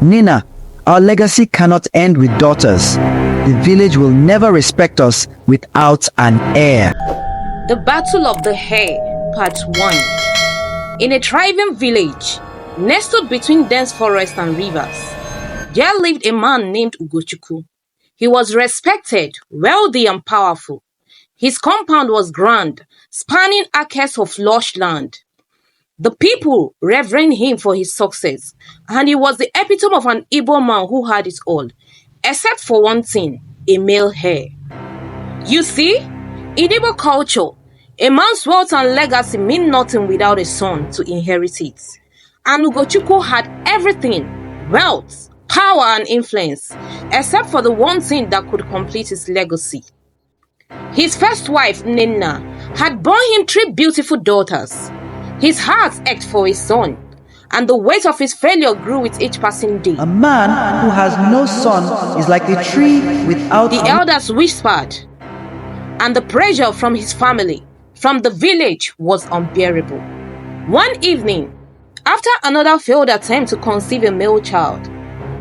Nnena, our legacy cannot end with daughters. The village will never respect us without an heir. The Battle of the Heir, Part 1. In a thriving village, nestled between dense forests and rivers, there lived a man named Ugochukwu. He was respected, wealthy and powerful. His compound was grand, spanning acres of lush land. The people reverenced him for his success, and he was the epitome of an Igbo man who had it all, except for one thing, a male heir. You see, in Igbo culture, a man's wealth and legacy mean nothing without a son to inherit it. And Ugochukwu had everything, wealth, power and influence, except for the one thing that could complete his legacy. His first wife, Nnena, had borne him 3 beautiful daughters. His heart ached for his son, and the weight of his failure grew with each passing day. A man who has no son is like a tree without... The elders whispered, and the pressure from his family, from the village, was unbearable. One evening, after another failed attempt to conceive a male child,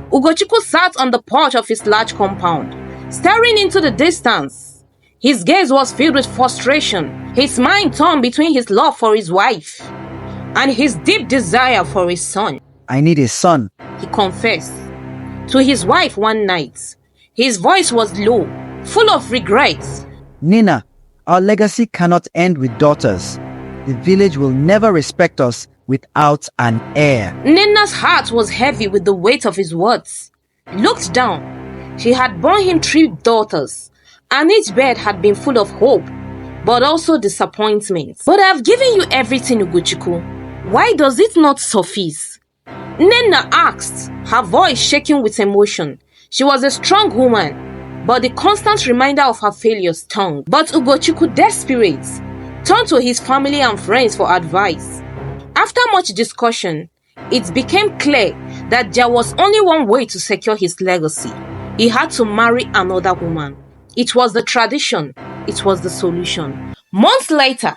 Ugochukwu sat on the porch of his large compound, staring into the distance. His gaze was filled with frustration, his mind torn between his love for his wife and his deep desire for his son. I need a son, he confessed to his wife one night. His voice was low, full of regrets. Nnena, our legacy cannot end with daughters. The village will never respect us without an heir. Nnena's heart was heavy with the weight of his words. Looked down. She had borne him 3 daughters, and each bed had been full of hope, but also disappointment. But I have given you everything, Ugochukwu. Why does it not suffice? Nnena asked, her voice shaking with emotion. She was a strong woman, but the constant reminder of her failures stung. But Ugochukwu, desperate, turned to his family and friends for advice. After much discussion, it became clear that there was only one way to secure his legacy. He had to marry another woman. It was the tradition. It was the solution. Months later,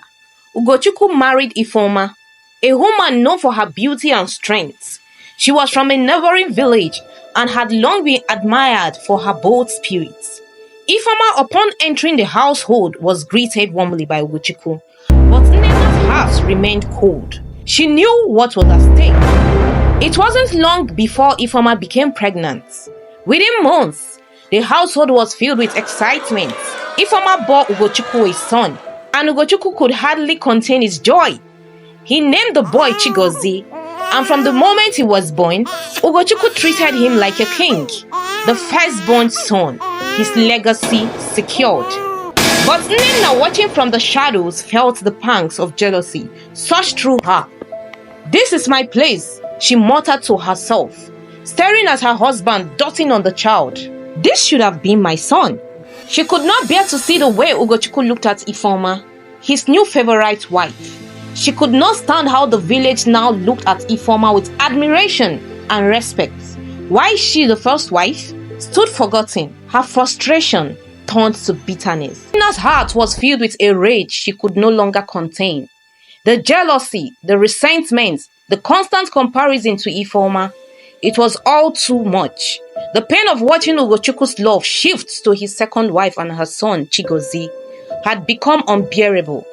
Ugochukwu married Ifeoma, a woman known for her beauty and strength. She was from a neighboring village and had long been admired for her bold spirit. Ifeoma, upon entering the household, was greeted warmly by Ugochukwu, but Nnena's heart remained cold. She knew what was at stake. It wasn't long before Ifeoma became pregnant. Within months, the household was filled with excitement. Ifeoma bore Ugochukwu a son, and Ugochukwu could hardly contain his joy. He named the boy Chigozie, and from the moment he was born, Ugochukwu treated him like a king. The firstborn son, his legacy secured. But Nnena, watching from the shadows, felt the pangs of jealousy surge through her. "This is my place," she muttered to herself, staring at her husband doting on the child. "This should have been my son." She could not bear to see the way Ugochukwu looked at Ifeoma, his new favorite wife. She could not stand how the village now looked at Ifeoma with admiration and respect. Why she, the first wife, stood forgotten. Her frustration turned to bitterness. Nnena's heart was filled with a rage she could no longer contain. The jealousy, the resentment, the constant comparison to Ifeoma, it was all too much. The pain of watching Ugochukwu's love shift to his second wife and her son, Chigozie, had become unbearable.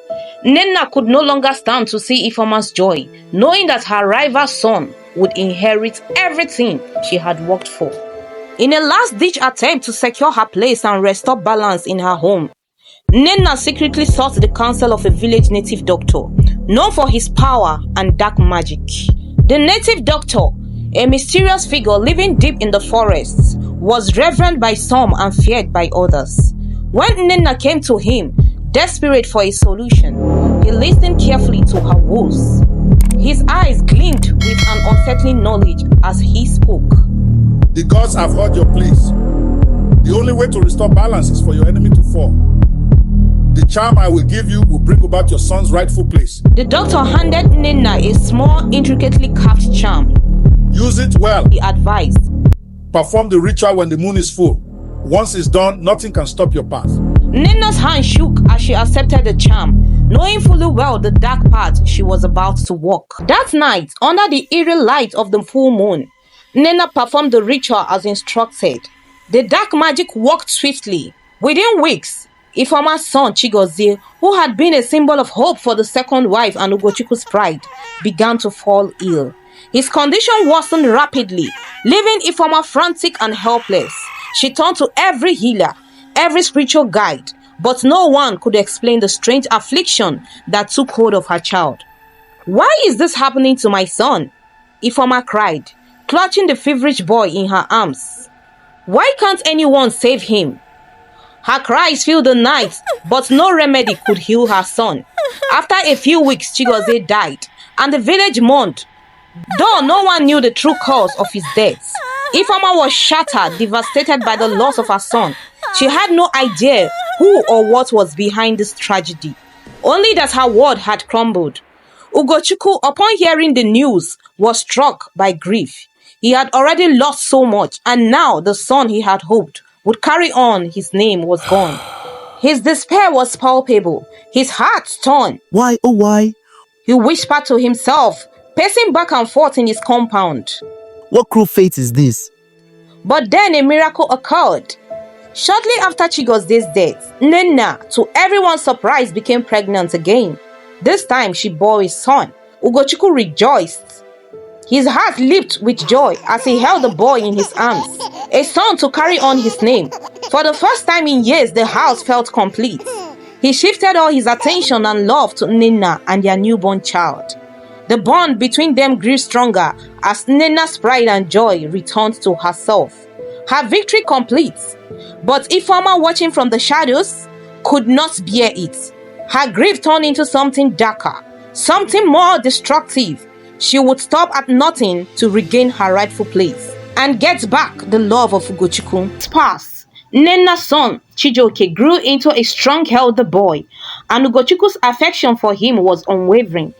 Nnena could no longer stand to see Ifeoma's joy, knowing that her rival son would inherit everything she had worked for. In a last-ditch attempt to secure her place and restore balance in her home, Nnena secretly sought the counsel of a village native doctor, known for his power and dark magic. The native doctor, a mysterious figure living deep in the forests, was revered by some and feared by others. When Nnena came to him, desperate for a solution, he listened carefully to her woes. His eyes gleamed with an unsettling knowledge as he spoke. "The gods have heard your pleas. The only way to restore balance is for your enemy to fall. The charm I will give you will bring about your son's rightful place." The doctor handed Nnena a small, intricately carved charm. "Use it well," he advised. "Perform the ritual when the moon is full. Once it's done, nothing can stop your path." Nnena's hand shook as she accepted the charm, knowing fully well the dark path she was about to walk. That night, under the eerie light of the full moon, Nnena performed the ritual as instructed. The dark magic worked swiftly. Within weeks, Ifeoma's son Chigozie, who had been a symbol of hope for the second wife and Ugochukwu's pride, began to fall ill. His condition worsened rapidly, leaving Ifeoma frantic and helpless. She turned to every healer, every spiritual guide, but no one could explain the strange affliction that took hold of her child. "Why is this happening to my son?" Ifeoma cried, clutching the feverish boy in her arms. "Why can't anyone save him?" Her cries filled the night, but no remedy could heal her son. After a few weeks, Chigozie died, and the village mourned, though no one knew the true cause of his death. Ifeoma was shattered, devastated by the loss of her son. She had no idea who or what was behind this tragedy, only that her world had crumbled. Ugochukwu, upon hearing the news, was struck by grief. He had already lost so much, and now the son he had hoped would carry on his name was gone. His despair was palpable, his heart torn. "Why, oh why?" He whispered to himself, pacing back and forth in his compound. "What cruel fate is this?" But then a miracle occurred. Shortly after Chigozie's death, Nnena, to everyone's surprise, became pregnant again. This time she bore a son. Ugochukwu rejoiced. His heart leaped with joy as he held the boy in his arms, a son to carry on his name. For the first time in years, the house felt complete. He shifted all his attention and love to Nnena and their newborn child. The bond between them grew stronger as Nnena's pride and joy returned to herself. Her victory complete. But Ifeoma, watching from the shadows, could not bear it. Her grief turned into something darker, something more destructive. She would stop at nothing to regain her rightful place and get back the love of Ugochukwu. Sparse, Nnena's son, Chijoke, grew into a strong, healthy boy, and Ugochukwu's affection for him was unwavering.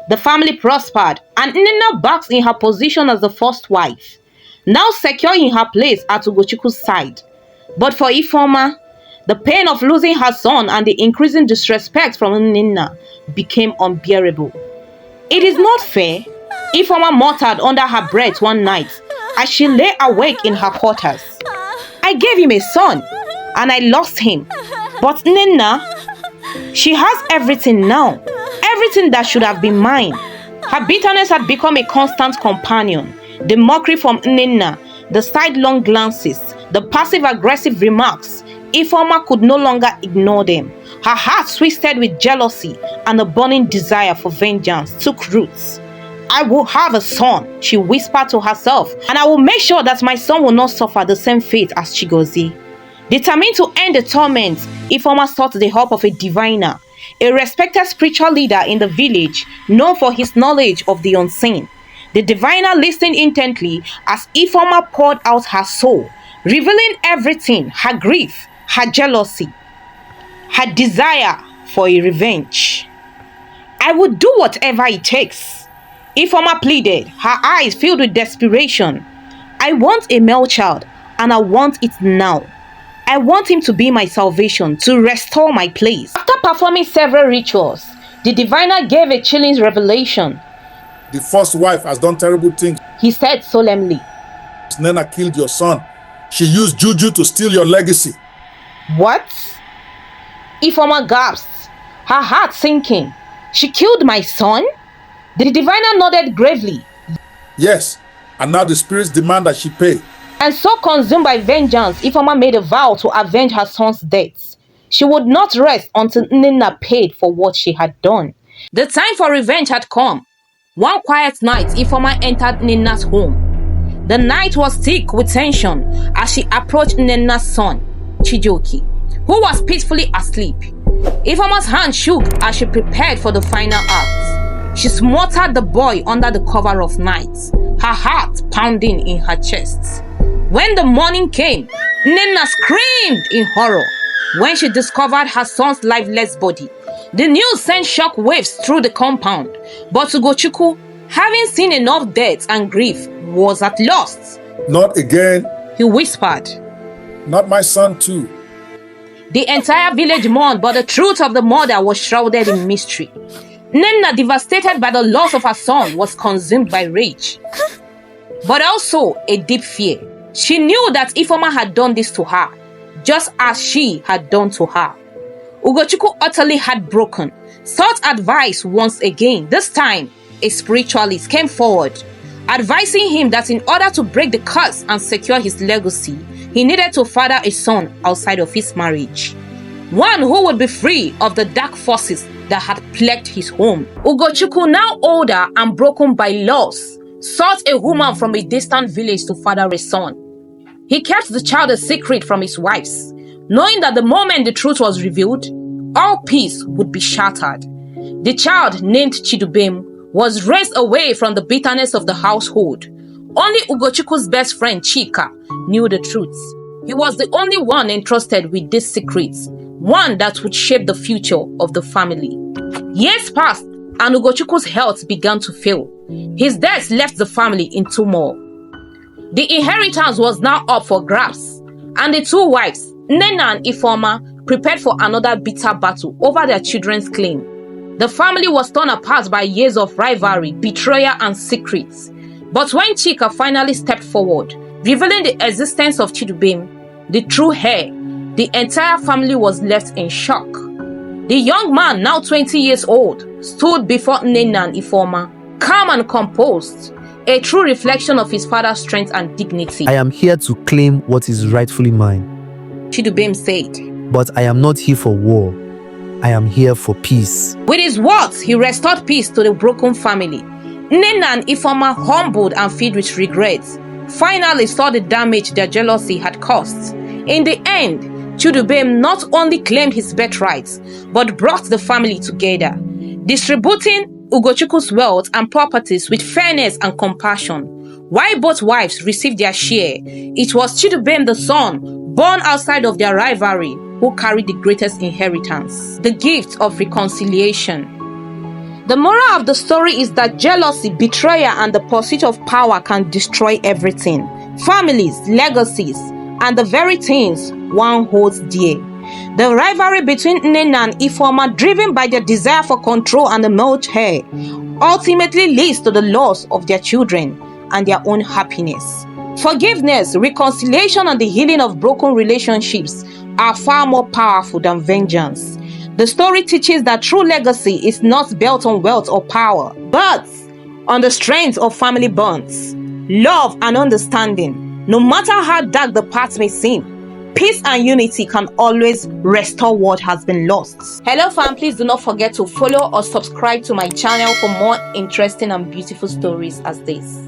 The family prospered, and Nnena basked in her position as the first wife, now secure in her place at Ugochukwu's side. But for Ifeoma, the pain of losing her son and the increasing disrespect from Nnena became unbearable. "It is not fair," Ifeoma muttered under her breath one night as she lay awake in her quarters. "I gave him a son, and I lost him. But Nnena, she has everything now, everything that should have been mine." Her bitterness had become a constant companion. The mockery from Nnena, the sidelong glances, the passive-aggressive remarks. Ifeoma could no longer ignore them. Her heart twisted with jealousy, and a burning desire for vengeance took roots. "I will have a son," she whispered to herself, "and I will make sure that my son will not suffer the same fate as Chigozie." Determined to end the torment, Ifeoma sought the help of a diviner, a respected spiritual leader in the village, known for his knowledge of the unseen. The diviner listened intently as Ifeoma poured out her soul, revealing everything: her grief, her jealousy, her desire for a revenge. "I will do whatever it takes," Ifeoma pleaded, her eyes filled with desperation. "I want a male child, and I want it now. I want him to be my salvation, to restore my place." After performing several rituals, the diviner gave a chilling revelation. The first wife has done terrible things. He said solemnly. Nnena killed your son. She used juju to steal your legacy. "What?" Ifeoma gasped, her heart sinking. "She killed my son?" The diviner nodded gravely. Yes, and now the spirits demand that she pay. And so consumed by vengeance, Ifeoma made a vow to avenge her son's death. She would not rest until Nnena paid for what she had done. The time for revenge had come. One quiet night, Ifeoma entered Nnena's home. The night was thick with tension as she approached Nnena's son, Chijoke, who was peacefully asleep. Ifeoma's hand shook as she prepared for the final act. She smothered the boy under the cover of night, her heart pounding in her chest. When the morning came, Nnena screamed in horror when she discovered her son's lifeless body. The news sent shock waves through the compound, but Ugochukwu, having seen enough death and grief, was at loss. "Not again," he whispered. "Not my son too." The entire village mourned, but the truth of the murder was shrouded in mystery. Nnena, devastated by the loss of her son, was consumed by rage. but also a deep fear. She knew that Ifeoma had done this to her, just as she had done to her. Ugochukwu, utterly heartbroken, sought advice once again. This time, a spiritualist came forward, advising him that in order to break the curse and secure his legacy, he needed to father a son outside of his marriage. One who would be free of the dark forces that had plagued his home. Ugochukwu, now older and broken by loss, sought a woman from a distant village to father a son. He kept the child a secret from his wives, knowing that the moment the truth was revealed, all peace would be shattered. The child, named Chidubem, was raised away from the bitterness of the household. Only Ugochukwu's best friend, Chika, knew the truth. He was the only one entrusted with these secrets, one that would shape the future of the family. Years passed, and Ugochukwu's health began to fail. His death left the family in turmoil. The inheritance was now up for grabs, and the two wives, Nnena and Ifeoma, prepared for another bitter battle over their children's claim. The family was torn apart by years of rivalry, betrayal, and secrets. But when Chika finally stepped forward, revealing the existence of Chidubem, the true heir, the entire family was left in shock. The young man, now 20 years old, stood before Nnena and Ifeoma, calm and composed, a true reflection of his father's strength and dignity. I am here to claim what is rightfully mine. Chidubem said. But I am not here for war. I am here for peace. With his words, he restored peace to the broken family. Nnena and Ifeoma, humbled and filled with regrets, finally saw the damage their jealousy had caused. In the end, Chidubem not only claimed his birthright, but brought the family together, distributing Ugochukwu's wealth and properties with fairness and compassion. While both wives received their share, it was Chidubem the son, born outside of their rivalry, who carried the greatest inheritance, the gift of reconciliation. The moral of the story is that jealousy, betrayal, and the pursuit of power can destroy everything: families, legacies, and the very things one holds dear. The rivalry between Nnena and Ifeoma, driven by their desire for control and the male heir, ultimately leads to the loss of their children and their own happiness. Forgiveness, reconciliation, and the healing of broken relationships are far more powerful than vengeance. The story teaches that true legacy is not built on wealth or power, but on the strength of family bonds, love, and understanding. No matter how dark the path may seem, peace and unity can always restore what has been lost. Hello fam, please do not forget to follow or subscribe to my channel for more interesting and beautiful stories as this.